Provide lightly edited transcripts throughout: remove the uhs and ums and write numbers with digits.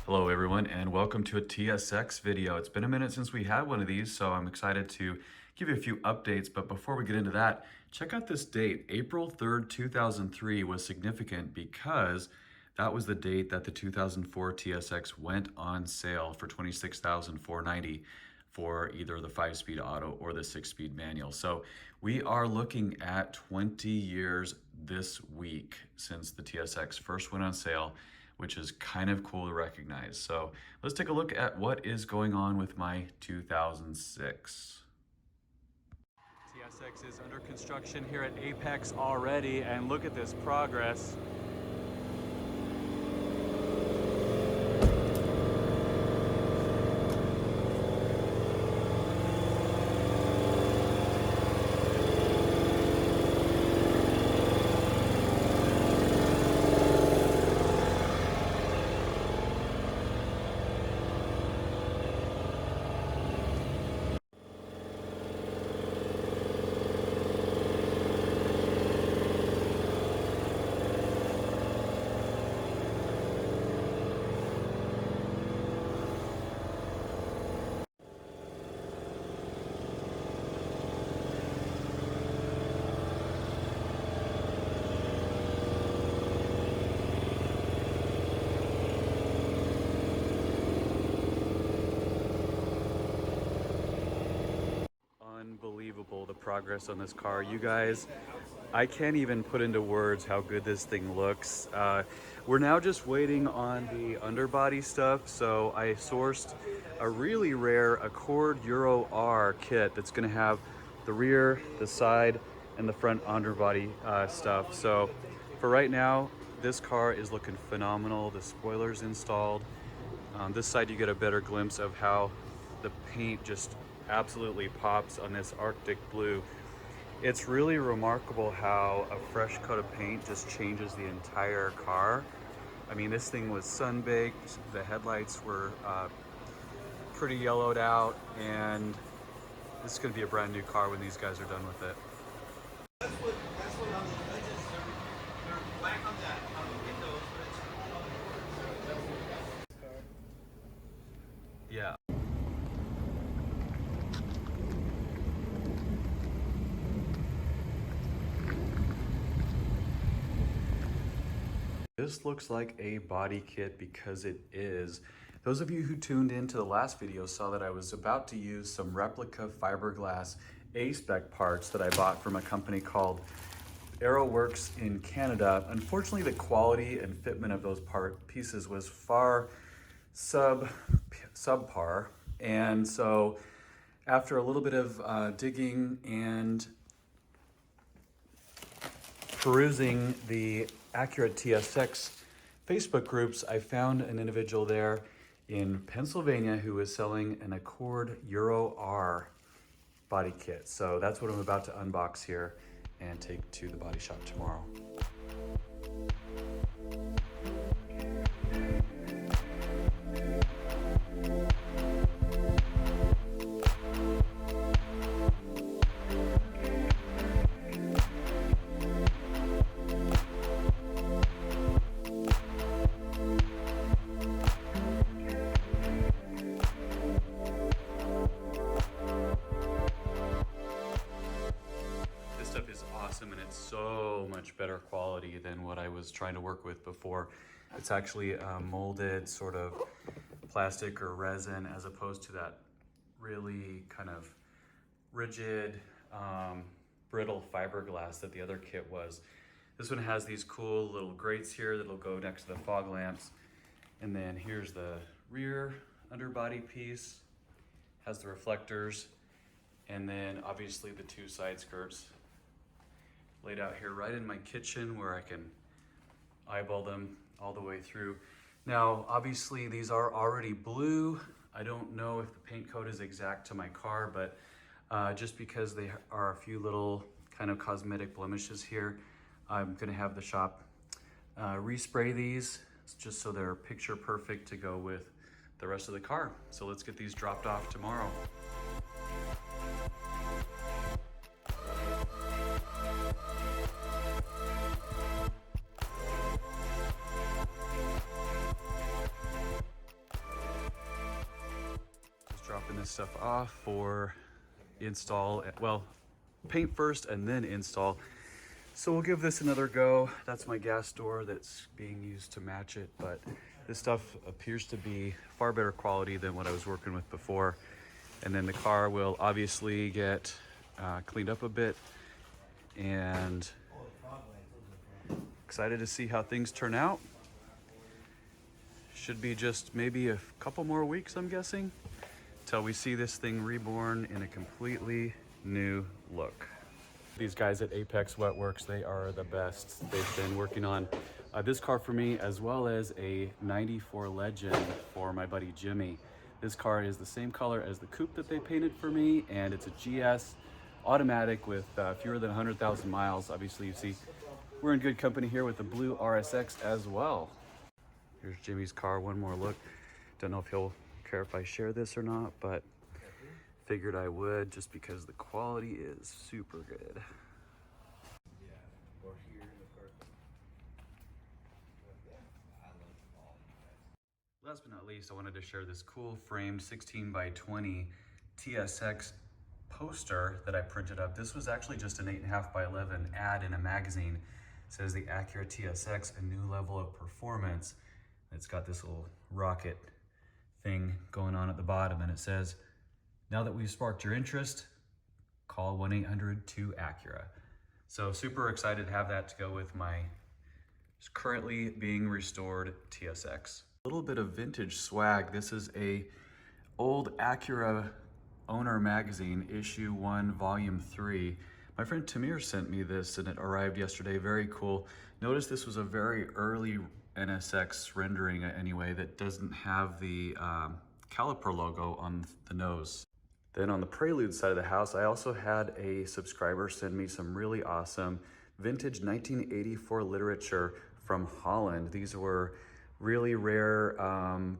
Hello everyone and welcome to a TSX video. It's been a minute since we had one of these, so I'm excited to give you a few updates. But before we get into that, check out this date. April 3rd, 2003 was significant because that was the date that the 2004 TSX went on sale for $26,490 for either the 5-speed auto or the 6-speed manual. So we are looking at 20 years this week since the TSX first went on sale, which is kind of cool to recognize. So let's take a look at what is going on with my 2006. TSX is under construction here at Apex already, and look at this progress. Unbelievable, the progress on this car. You guys, I can't even put into words how good this thing looks. We're now just waiting on the underbody stuff. So I sourced a really rare Accord Euro R kit that's gonna have the rear, the side, and the front underbody stuff. So for right now, this car is looking phenomenal. The spoiler's installed. On this side, you get a better glimpse of how the paint just absolutely pops on this Arctic blue. It's really remarkable how a fresh coat of paint just changes the entire car. I mean, this thing was sun-baked, the headlights were pretty yellowed out, and this is gonna be a brand new car when these guys are done with it. That's what on the edges, they're black on the windows, but it's... Yeah. This looks like a body kit because it is. Those of you who tuned into the last video saw that I was about to use some replica fiberglass A-spec parts that I bought from a company called Aeroworks in Canada. Unfortunately, the quality and fitment of those pieces was far subpar. And so after a little bit of digging and perusing the Acura TSX Facebook groups, I found an individual there in Pennsylvania who is selling an Accord Euro R body kit. So that's what I'm about to unbox here and take to the body shop tomorrow. And it's so much better quality than what I was trying to work with before. It's actually molded sort of plastic or resin as opposed to that really kind of rigid, brittle fiberglass that the other kit was. This one has these cool little grates here that'll go next to the fog lamps. And then here's the rear underbody piece, has the reflectors, and then obviously the two side skirts laid out here right in my kitchen where I can eyeball them all the way through. Now, obviously these are already blue. I don't know if the paint coat is exact to my car, but just because they are a few little kind of cosmetic blemishes here, I'm gonna have the shop respray these just so they're picture perfect to go with the rest of the car. So let's get these dropped off tomorrow. this stuff off for install. Well, paint first and then install. So we'll give this another go. That's my gas door that's being used to match it, but this stuff appears to be far better quality than what I was working with before. And then the car will obviously get cleaned up a bit, and excited to see how things turn out. Should be just maybe a couple more weeks, I'm guessing, till we see this thing reborn in a completely new look. These guys at Apex Wetworks, they are the best. They've been working on this car for me, as well as a 94 Legend for my buddy Jimmy. This car is the same color as the coupe that they painted for me, and it's a GS automatic with fewer than 100,000 miles. Obviously, you see we're in good company here with the blue RSX as well. Here's Jimmy's car, one more look. Don't know if he'll care if I share this or not, but figured I would, just because the quality is super good. Last but not least, I wanted to share this cool framed 16 by 20 TSX poster that I printed up. This was actually just an 8.5 by 11 ad in a magazine. It says the Acura TSX, a new level of performance. It's got this little rocket thing going on at the bottom, and it says, now that we've sparked your interest, call 1-800-2-ACURA. So super excited to have that to go with my currently being restored TSX. A little bit of vintage swag. This is a old Acura owner magazine, issue 1, volume 3. My friend Tamir sent me this and it arrived yesterday. Very cool. Notice this was a very early NSX rendering anyway that doesn't have the caliper logo on the nose. Then on the Prelude side of the house, I also had a subscriber send me some really awesome vintage 1984 literature from Holland. These were really rare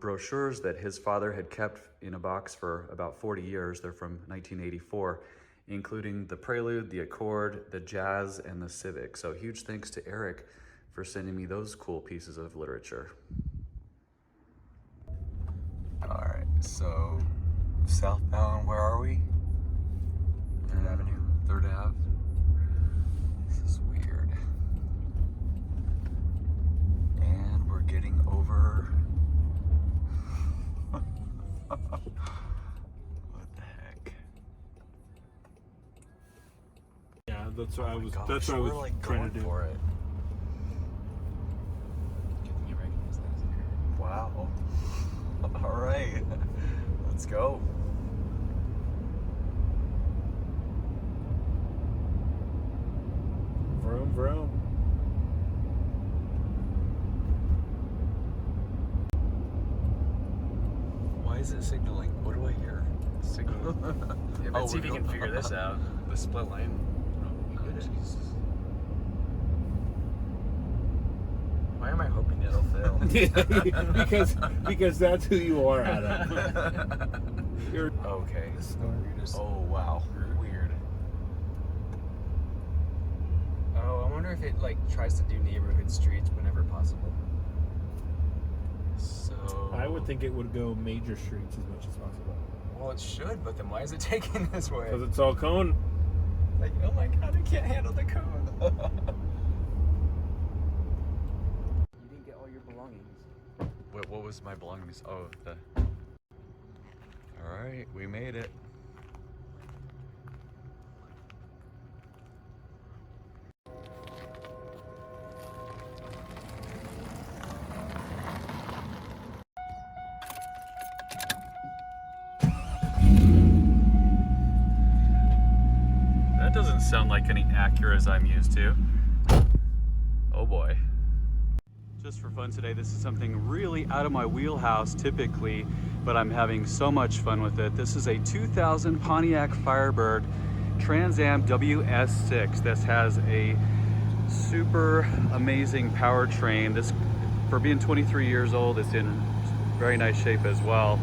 brochures that his father had kept in a box for about 40 years. They're from 1984, including the Prelude, the Accord, the Jazz, and the Civic. So huge thanks to Eric for sending me those cool pieces of literature. All right, so southbound, where are we? 3rd Avenue. 3rd Ave. This is weird. And we're getting over. What the heck? Yeah, that's what I was. Gosh, that's what I was like trying to do. For it. You recognize that? Wow. All right, let's go. Vroom, vroom. Why is it signaling? What do I hear? Signal. Yeah, let's see if you can figure this out. The split lane. Oh, Jesus. Why am I hoping it'll fail? because that's who you are, Adam. You're Okay. This is the weirdest. Oh, wow. Weird. Oh, I wonder if it like tries to do neighborhood streets whenever possible. So I would think it would go major streets as much as possible. Well, it should, but then why is it taking this way? Because it's all cone. Like, oh my god, I can't handle the cone. You didn't get all your belongings. What was my belongings? Oh, the... All right, we made it. That doesn't sound like any Acuras I'm used to. Oh boy. Just for fun today, this is something really out of my wheelhouse typically, but I'm having so much fun with it. This is a 2000 Pontiac Firebird Trans Am WS6. This has a super amazing powertrain. This, for being 23 years old, it's in very nice shape as well.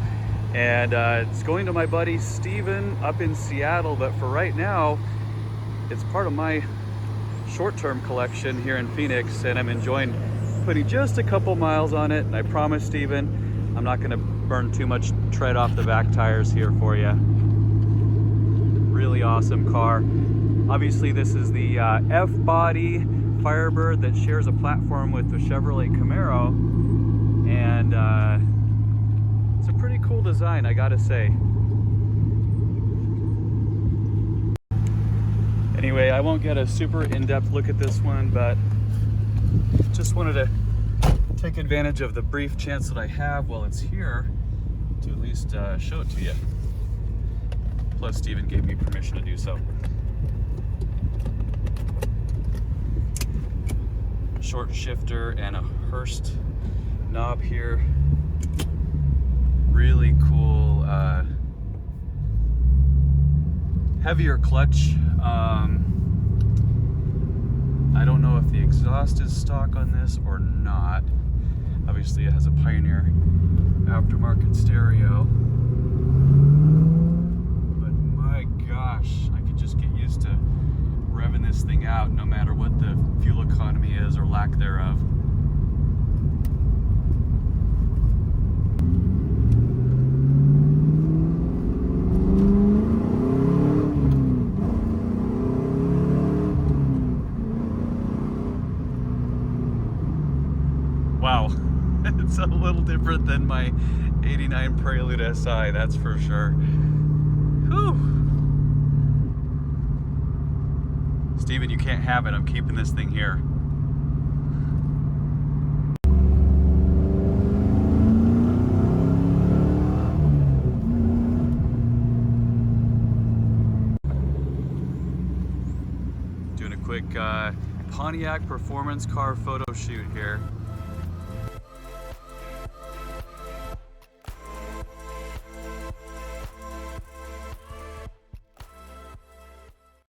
And it's going to my buddy Steven up in Seattle, but for right now, it's part of my short-term collection here in Phoenix, and I'm enjoying putting just a couple miles on it. And I promise, Steven, I'm not gonna burn too much tread off the back tires here for you. Really awesome car. Obviously this is the F-body Firebird that shares a platform with the Chevrolet Camaro, and it's a pretty cool design, I gotta say. Anyway, I won't get a super in-depth look at this one, but just wanted to take advantage of the brief chance that I have while it's here to at least show it to you. Plus, Steven gave me permission to do so. Short shifter and a Hurst knob here. Really cool, heavier clutch. I don't know if the exhaust is stock on this or not. Obviously it has a Pioneer aftermarket stereo. But my gosh, I could just get used to revving this thing out no matter what the fuel economy is or lack thereof. Wow, it's a little different than my 89 Prelude SI, that's for sure. Whew. Steven, you can't have it. I'm keeping this thing here. Doing a quick Pontiac performance car photo shoot here.